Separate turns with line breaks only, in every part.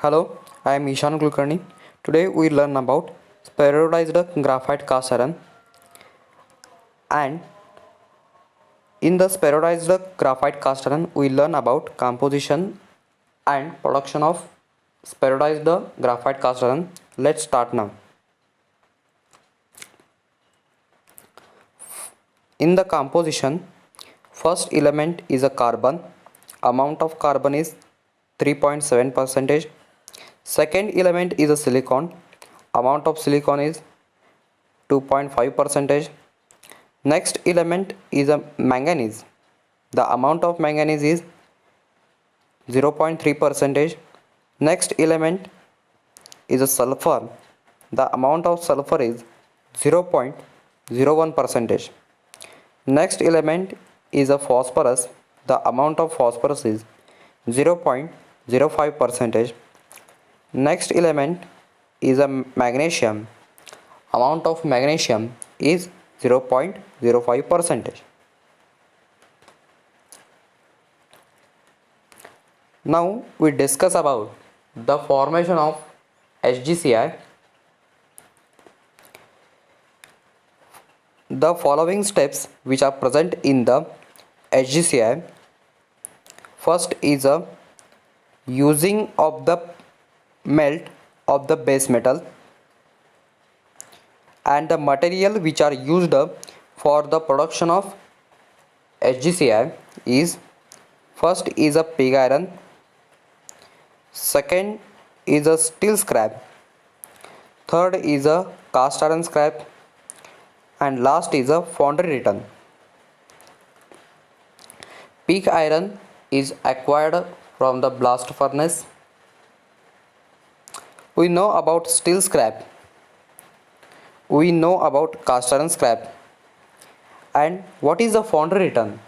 Hello, I am Ishan Kulkarni. Today we learn about spheroidized graphite cast iron, and in the spheroidized graphite cast iron we learn about composition and production of spheroidized graphite cast iron. Let's start now. In the composition, first element is a carbon. Amount of carbon is 3.7%. Second element is a silicon. Amount of silicon is 2.5%. Next element is a manganese. The amount of manganese is 0.3%. Next element is a sulfur. The amount of sulfur is 0.01%. Next element is a phosphorus. The amount of phosphorus is 0.05%. Next element is a magnesium. Amount of magnesium is 0.05%. Now we discuss about the formation of HgCl. The following steps which are present in the HgCl. First is a using of the melt of the base metal, and the material which are used for the production of HgCl is first is a pig iron, second is a steel scrap, third is a cast iron scrap, and last is a foundry return. Pig iron is acquired from the blast furnace. We know about steel scrap. We know about cast iron scrap. And what is the foundry return?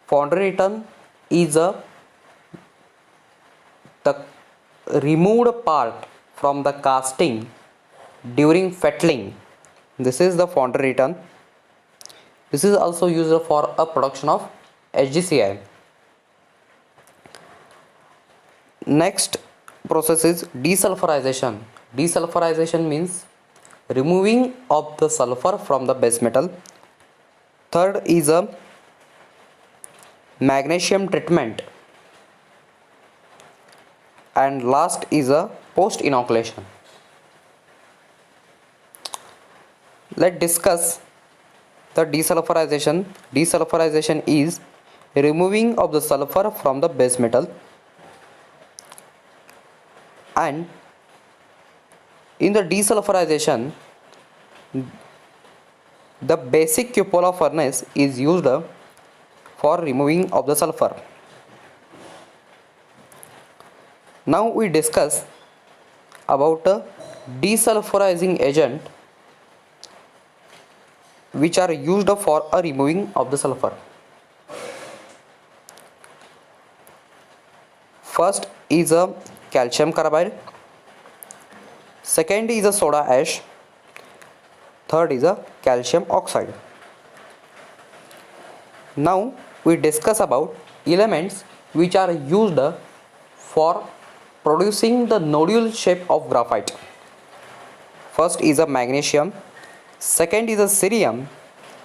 Foundry return is the removed part from the casting during fettling. This is the foundry return. This is also used for a production of HgCl. Next process is desulfurization. Desulfurization means removing of the sulfur from the base metal. Third is a magnesium treatment, and last is a post inoculation. Let's discuss the desulfurization. Desulfurization is removing of the sulfur from the base metal, and in the desulfurization the basic cupola furnace is used for removing of the sulfur. Now we discuss about a desulfurizing agent which are used for a removing of the sulfur. First is a calcium carbide, second is a soda ash, third is a calcium oxide. Now we discuss about elements which are used for producing the nodule shape of graphite. First is a magnesium, second is a cerium,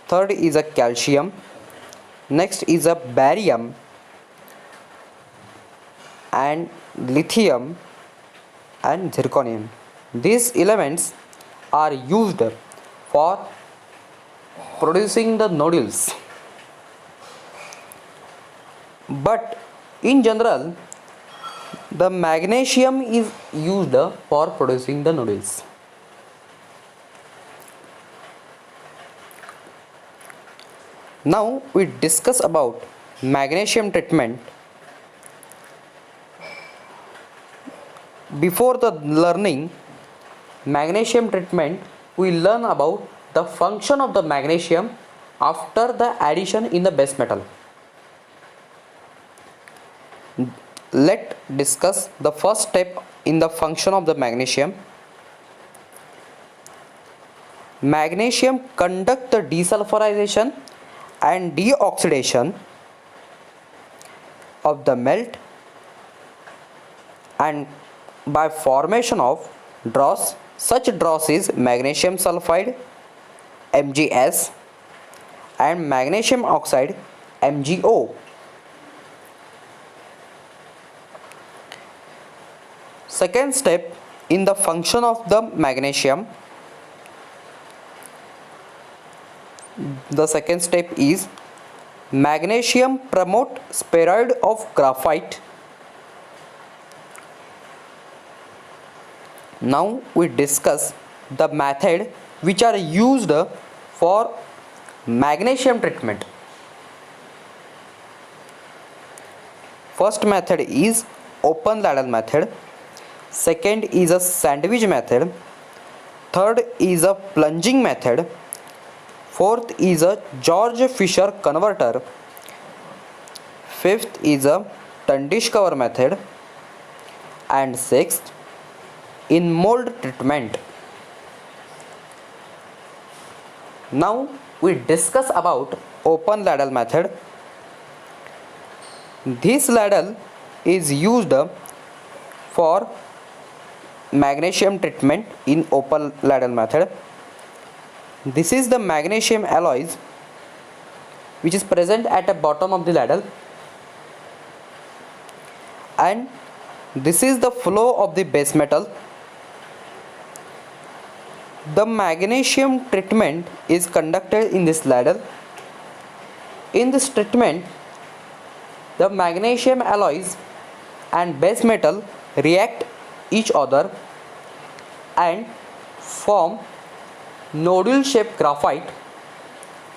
third is a calcium, next is a barium and lithium and zirconium. These elements are used for producing the nodules, but in general the magnesium is used for producing the nodules. Now we discuss about magnesium treatment. Before the learning magnesium treatment, we learn about the function of the magnesium after the addition in the base metal. Let's discuss the first step in the function of the magnesium. Magnesium conduct the desulfurization and deoxidation of the melt and by formation of dross. Such dross is magnesium sulfide MgS and magnesium oxide MgO. Second step in the function of the magnesium. The second step is magnesium promote spheroid of graphite. Now we discuss the method which are used for magnesium treatment. First method is open ladle method. Second is a sandwich method. Third is a plunging method. Fourth is a George Fisher converter. Fifth is a Tundish cover method. And sixth, in mold treatment. Now we discuss about open ladle method. This ladle is used for magnesium treatment in open ladle method. This is the magnesium alloys which is present at the bottom of the ladle, and this is the flow of the base metal. The magnesium treatment is conducted in this ladle. In this treatment, the magnesium alloys and base metal react each other and form nodule shaped graphite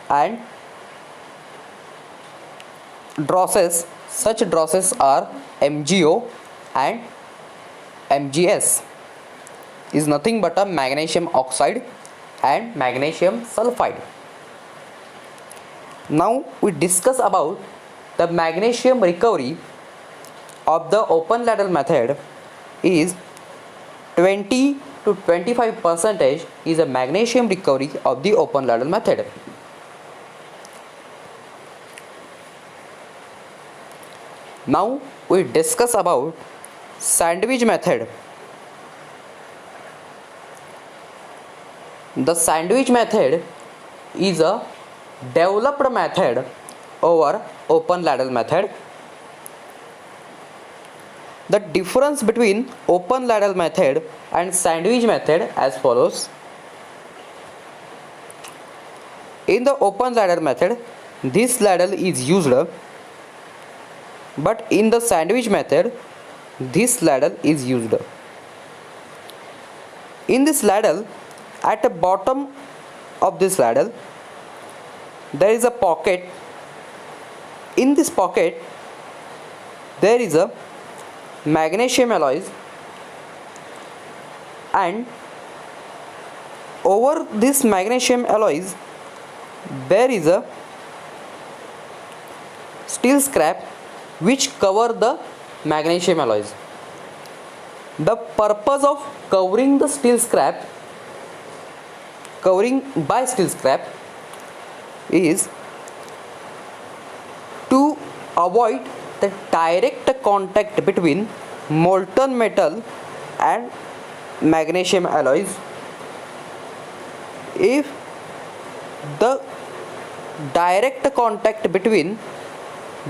and drosses. Such drosses are MgO and MgS is nothing but a magnesium oxide and magnesium sulfide. Now we discuss about the magnesium recovery of the open ladle method is 20 to 25% is a magnesium recovery of the open ladle method. Now we discuss about sandwich method. The sandwich method is a developed method over open ladle method. The difference between open ladle method and sandwich method as follows. In the open ladle method, this ladle is used, but in the sandwich method, this ladle is used. In this ladle, at the bottom of this ladle, there is a pocket. In this pocket, there is a magnesium alloys, and over this magnesium alloys there is a steel scrap which cover the magnesium alloys. The purpose of covering by steel scrap is to avoid the direct contact between molten metal and magnesium alloys. If the direct contact between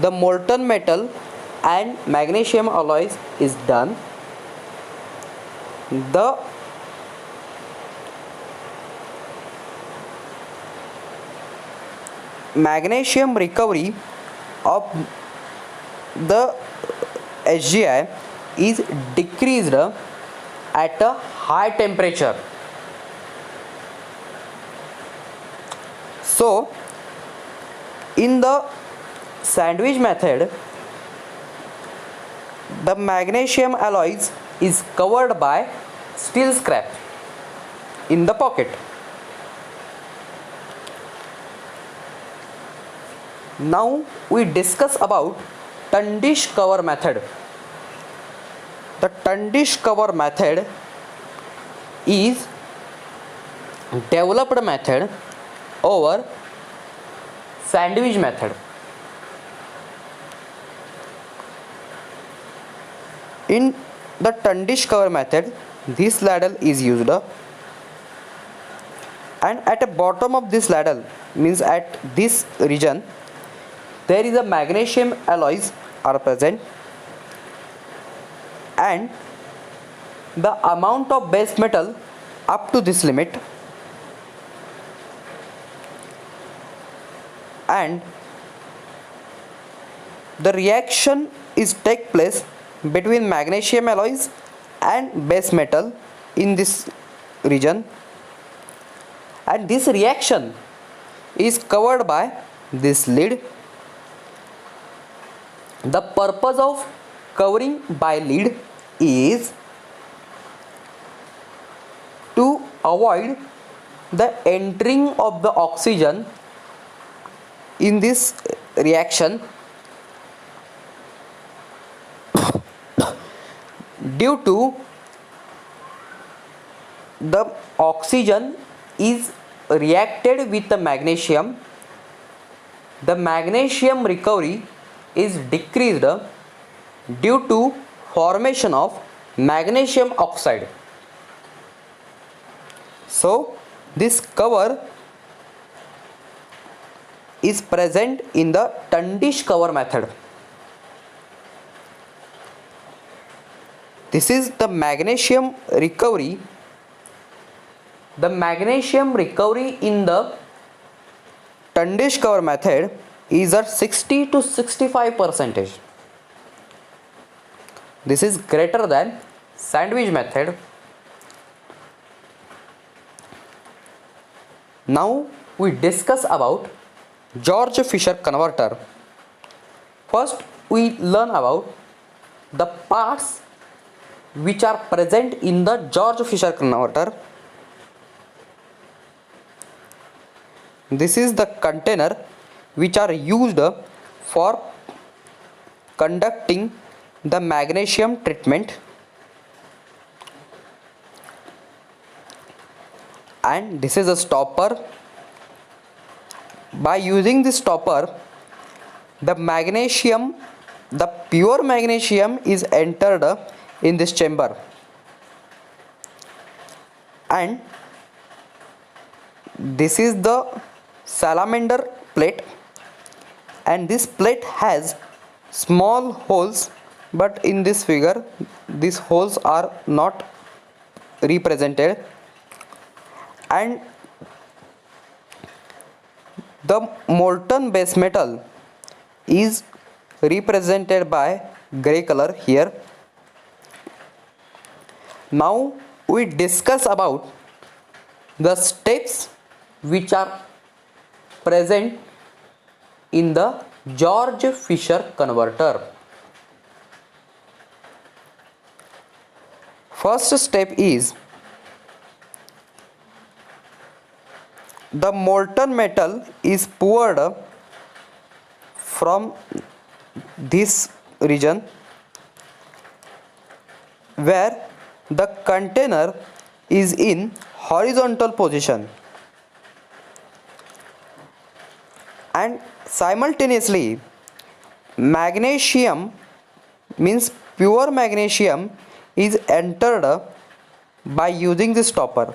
the molten metal and magnesium alloys is done, the magnesium recovery of the HGI is decreased at a high temperature. So in the sandwich method, the magnesium alloys is covered by steel scrap in the pocket. Now we discuss about Tundish cover method. The Tundish cover method is developed method over sandwich method. In the Tundish cover method, this ladle is used, and at the bottom of this ladle, means at this region, there is a magnesium alloys are present, and the amount of base metal up to this limit, and the reaction is take place between magnesium alloys and base metal in this region, and this reaction is covered by this lid. The purpose of covering by lid is to avoid the entering of the oxygen in this reaction due to the oxygen is reacted with the magnesium. The magnesium recovery is decreased due to formation of magnesium oxide. So this cover is present in the Tundish cover method. This is the magnesium recovery. The magnesium recovery in the Tundish cover method is at 60 to 65%. This is greater than sandwich method. Now we discuss about George Fisher converter. First we learn about the parts which are present in the George Fisher converter. This is the container which are used for conducting the magnesium treatment, and this is a stopper. By using this stopper, the pure magnesium is entered in this chamber, and this is the salamander plate, and this plate has small holes, but in this figure these holes are not represented, and the molten base metal is represented by gray color here. Now we discuss about the steps which are present in the George Fisher converter. First step is the molten metal is poured from this region where the container is in horizontal position, and simultaneously magnesium, means pure magnesium, is entered by using this stopper.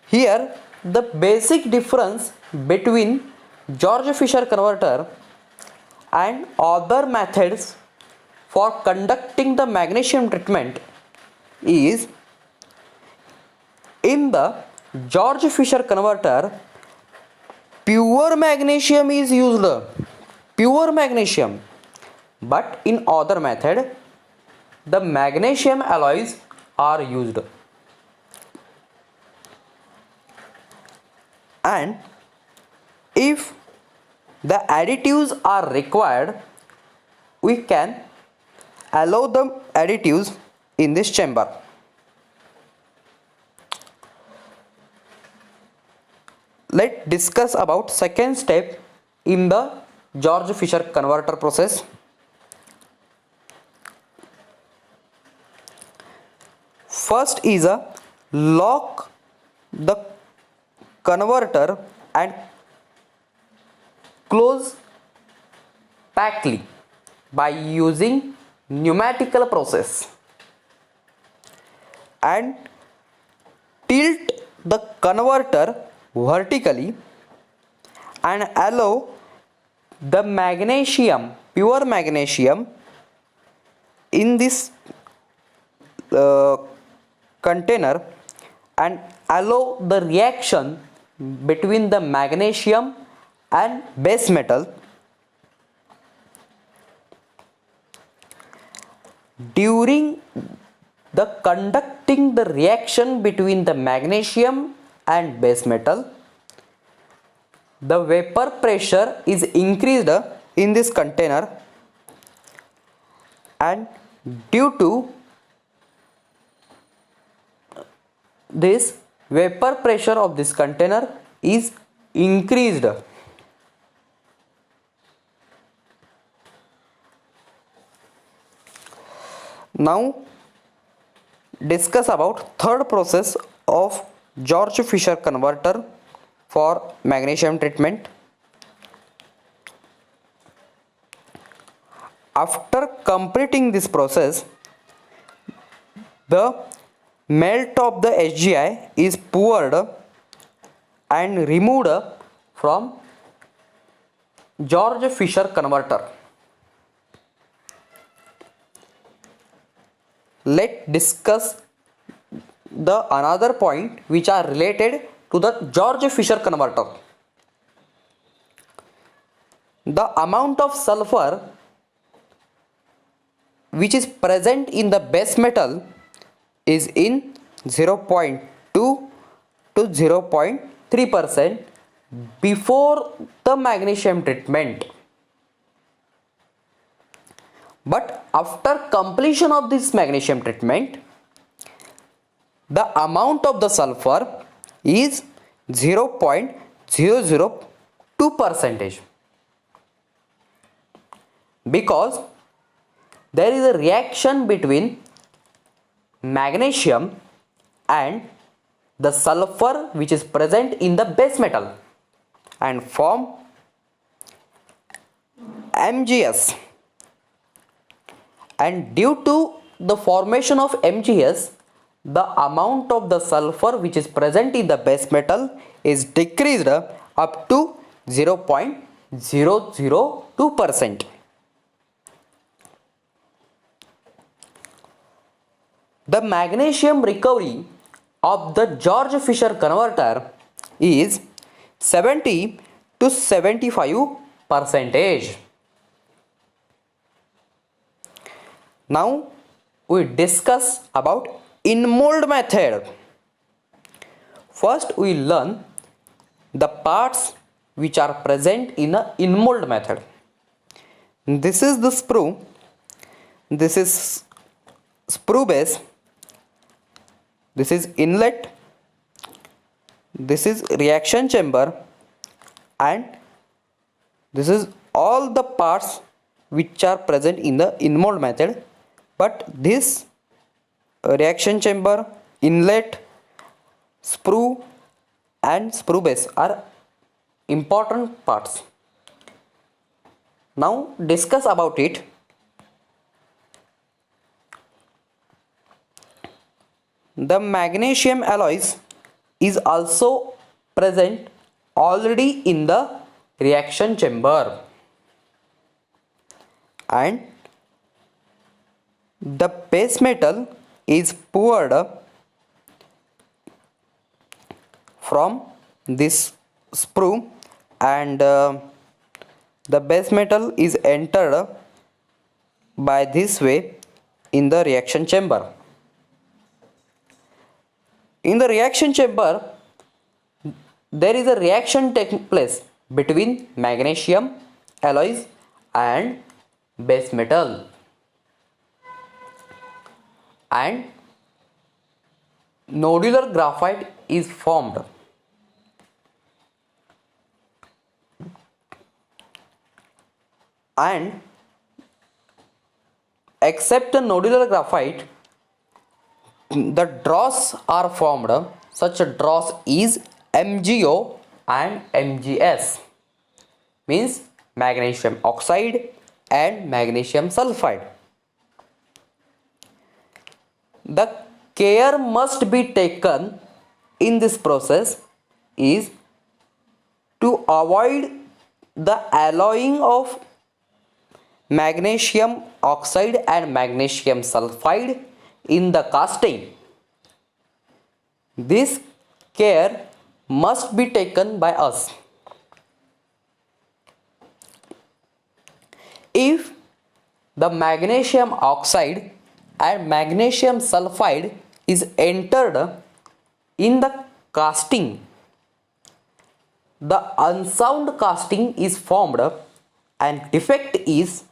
Here the basic difference between George Fisher converter and other methods for conducting the magnesium treatment is, in the George Fisher converter pure magnesium is used, pure magnesium, but in other method the magnesium alloys are used. And if the additives are required, we can allow the additives in this chamber. Let's discuss about second step in the George Fisher converter process. First is a lock the converter and close tightly by using pneumatical process and tilt the converter vertically and allow the magnesium, pure magnesium, in this container and allow the reaction between the magnesium and base metal. During the conducting the reaction between the magnesium and base metal, the vapor pressure is increased in this container, and due to this vapor pressure of this container is increased. Now discuss about third process of George Fisher converter for magnesium treatment. After completing this process, the melt of the HGI is poured and removed from George Fisher converter. Let's discuss the another point which are related to the George Fisher converter. The amount of sulfur which is present in the base metal is in 0.2 to 0.3% before the magnesium treatment. But after completion of this magnesium treatment, the amount of the sulfur is 0.002%, because there is a reaction between magnesium and the sulfur which is present in the base metal and form MgS, and due to the formation of MgS, the amount of the sulfur which is present in the base metal is decreased up to 0.002%. The magnesium recovery of the George Fisher converter is 70 to 75%. Now we discuss about in-mold method. First we learn the parts which are present in a in-mold method. This is the sprue, this is sprue base, this is inlet, this is reaction chamber, and this is all the parts which are present in the in-mold method. But this reaction chamber, inlet, sprue and sprue base are important parts. Now discuss about it. The magnesium alloys is also present already in the reaction chamber, and the base metal is poured from this sprue, and the base metal is entered by this way in the reaction chamber. In the reaction chamber, there is a reaction taking place between magnesium alloys and base metal, and nodular graphite is formed. And except the nodular graphite, the dross are formed. Such a dross is MgO and MgS, means magnesium oxide and magnesium sulfide. the care must be taken in this process is to avoid the alloying of magnesium oxide and magnesium sulfide in the casting. This care must be taken by us. If the magnesium oxide and magnesium sulfide is entered in the casting, the unsound casting is formed and defect is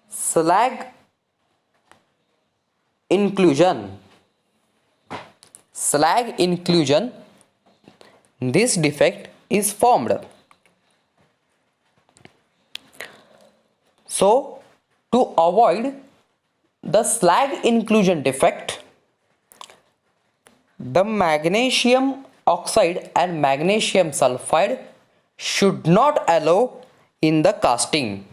slag inclusion. Slag inclusion, this defect is formed. So, to avoid the slag inclusion defect, the magnesium oxide and magnesium sulfide should not allow in the casting.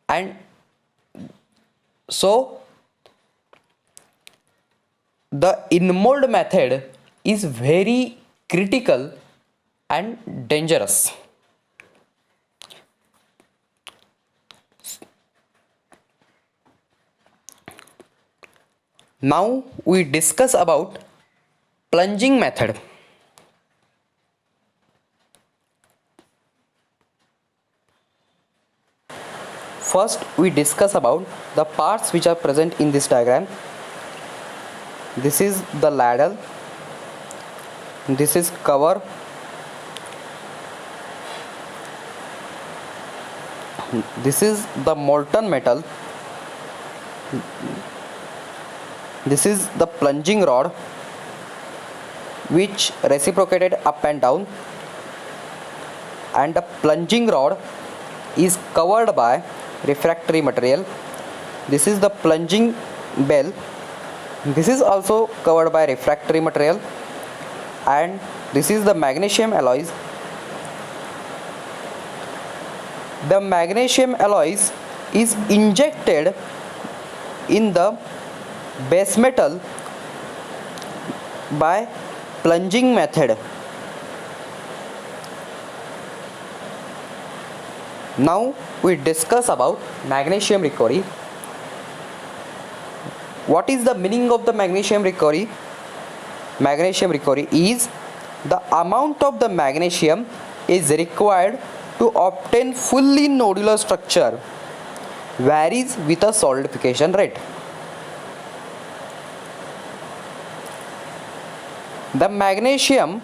And so, the in-mold method is very critical and dangerous. Now we discuss about plunging method. First we discuss about the parts which are present in this diagram. This is the ladle, this is cover, this is the molten metal, this is the plunging rod which reciprocated up and down, and the plunging rod is covered by refractory material. This is the plunging bell, this is also covered by refractory material, and this is the magnesium alloys. The magnesium alloys is injected in the base metal by plunging method. Now we discuss about magnesium recovery. What is the meaning of the magnesium recovery? Magnesium recovery is the amount of the magnesium is required to obtain fully nodular structure varies with a solidification rate. The magnesium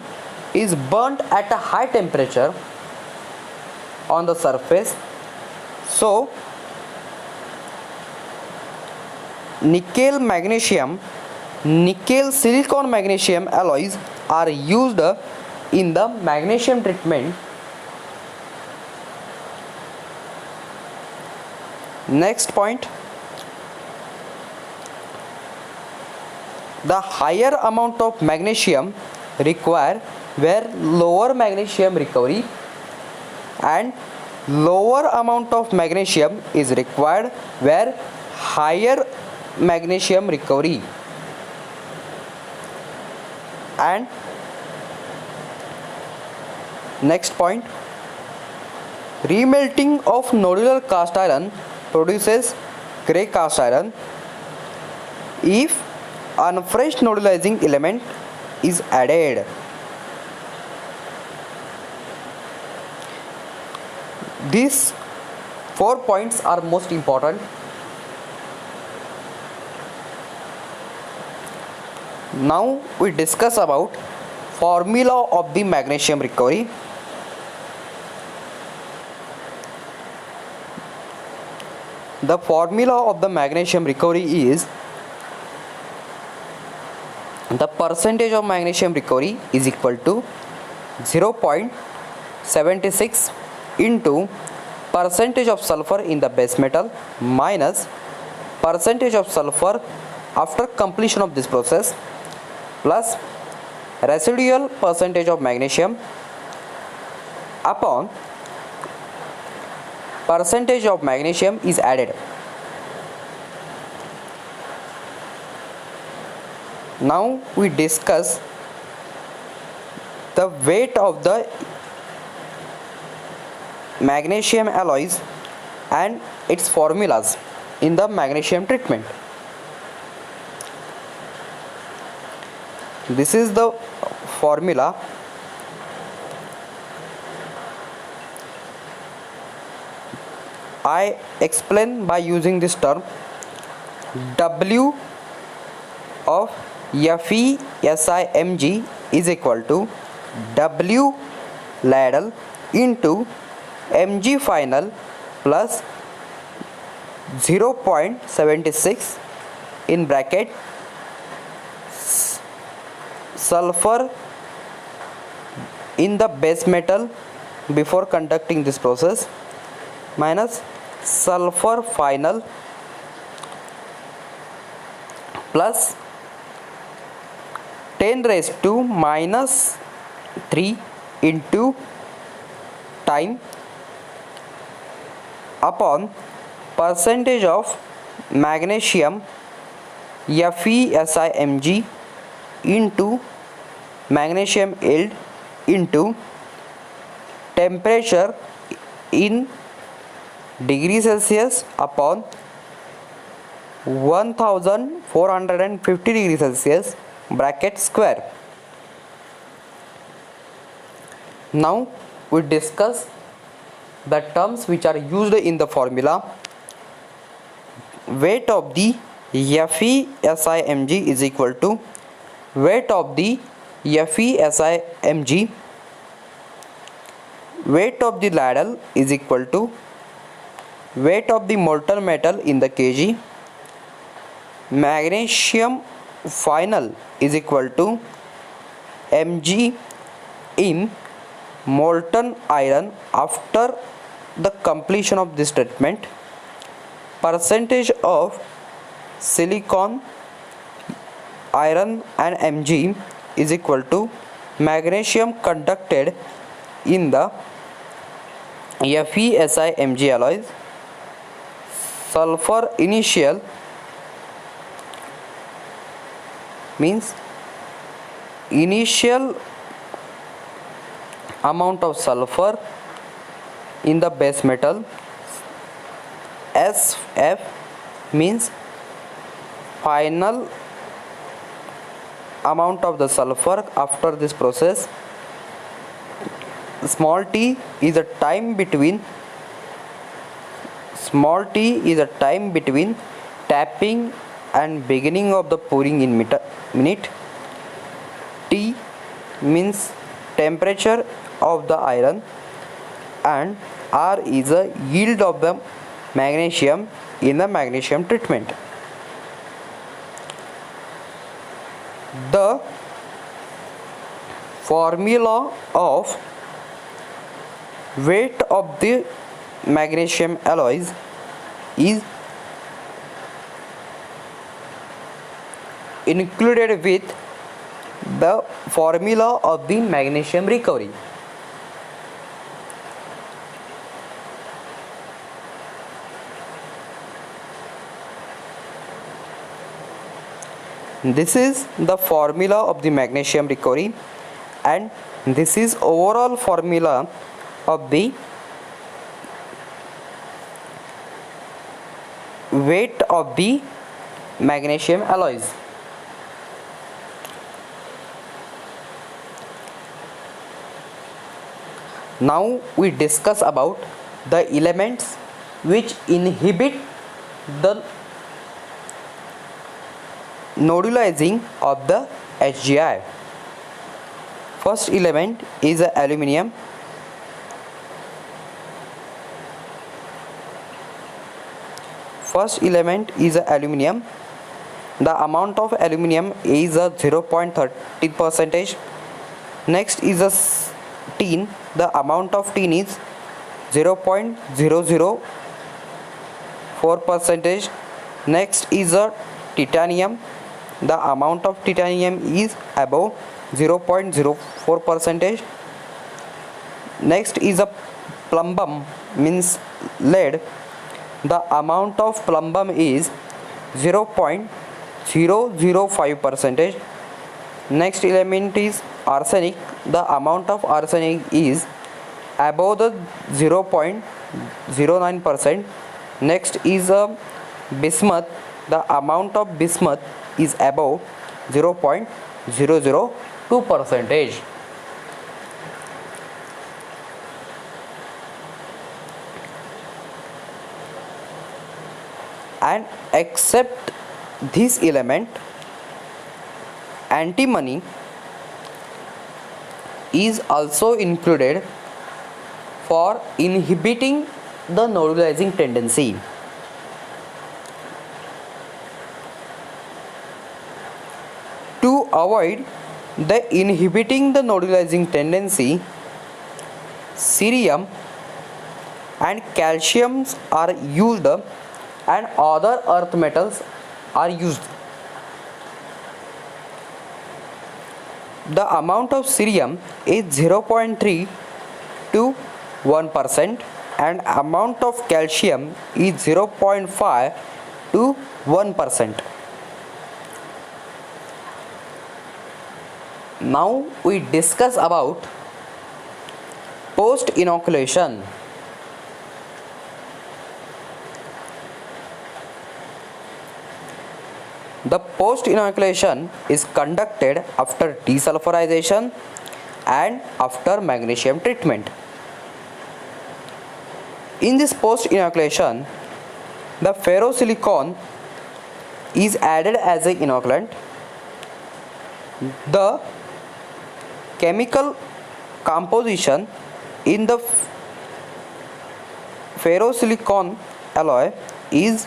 is burnt at a high temperature on the surface, so nickel magnesium, nickel silicon magnesium alloys are used in the magnesium treatment. Next point, the higher amount of magnesium required where lower magnesium recovery, and lower amount of magnesium is required where higher magnesium recovery. And next point, remelting of nodular cast iron produces grey cast iron if unfresh nodulizing element is added. These 4 points are most important. Now we discuss about formula of the magnesium recovery. The formula of the magnesium recovery is the percentage of magnesium recovery is equal to 0.76 into percentage of sulfur in the base metal minus percentage of sulfur after completion of this process plus residual percentage of magnesium upon percentage of magnesium is added. Now we discuss the weight of the magnesium alloys and its formulas in the magnesium treatment. This is the formula. I explain by using this term. W of FeSiMg is equal to W ladle into Mg final plus 0.76 in bracket sulfur in the base metal before conducting this process minus sulfur final plus 10 raised to minus 3 into time upon percentage of magnesium FeSiMg into magnesium yield into temperature in degree Celsius upon 1450 degree Celsius bracket square. Now we discuss the terms which are used in the formula. Weight of the FeSiMg is equal to weight of the FeSiMg, weight of the ladle is equal to weight of the molten metal in the kg, magnesium final is equal to Mg in molten iron after the completion of this treatment, percentage of silicon, iron and Mg is equal to magnesium conducted in the FeSiMg alloys, sulfur initial means initial amount of sulfur in the base metal, SF means final amount of the sulfur after this process, small t is a time between tapping and beginning of the pouring in minute, T means temperature of the iron, and R is a yield of the magnesium in the magnesium treatment. The formula of weight of the magnesium alloys is included with the formula of the magnesium recovery. This is the formula of the magnesium recovery, and this is overall formula of the weight of the magnesium alloys. Now we discuss about the elements which inhibit the nodulizing of the HGI. First element is aluminium. The amount of aluminium is 0.13%. Next is a tin. The amount of tin is 0.004%. Next is a titanium. The amount of titanium is above 0.04%. Next is a plumbum, means lead, the amount of plumbum is 0.005 percentage. Next element is arsenic. The amount of arsenic is above the 0.09%. Next is bismuth. The amount of bismuth is above 0.002 percentage. And except this element, antimony is also included for inhibiting the nodulizing tendency. To avoid the inhibiting the nodulizing tendency, cerium and calcium are used and other earth metals are used. The amount of cerium is 0.3 to 1% and amount of calcium is 0.5 to 1%. Now we discuss about post inoculation. The post inoculation is conducted after desulfurization and after magnesium treatment. In this post inoculation, the ferrosilicon is added as an inoculant. The chemical composition in the ferrosilicon alloy is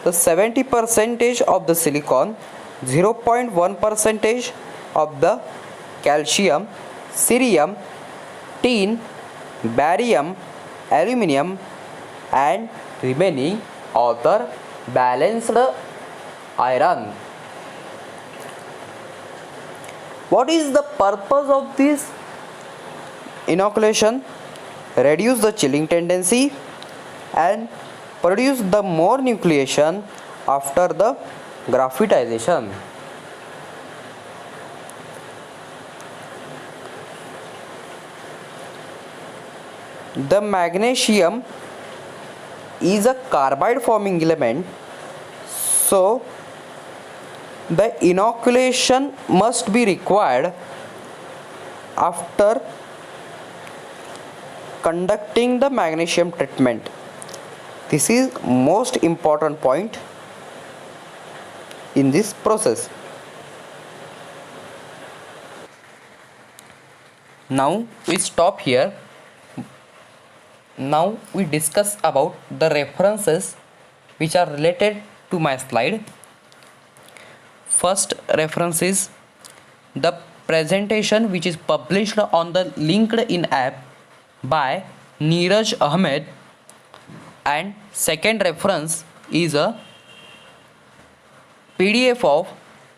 the 70% of the silicon, 0.1% of the calcium, cerium, tin, barium, aluminium, and remaining other balanced iron. What is the purpose of this inoculation? Reduce the chilling tendency and produce the more nucleation after the graphitization. The magnesium is a carbide forming element, so the inoculation must be required after conducting the magnesium treatment. This is most important point in this process. Now we stop here. Now we discuss about the references which are related to my slide. First reference is the presentation which is published on the LinkedIn app by Neeraj Ahmed, and second reference is a PDF of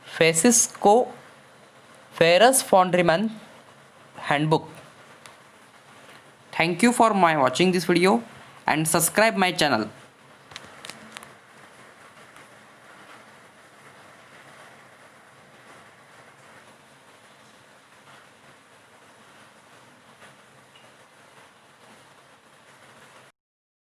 Francisco Ferrus Foundryman handbook. Thank you for watching this video and subscribe my channel.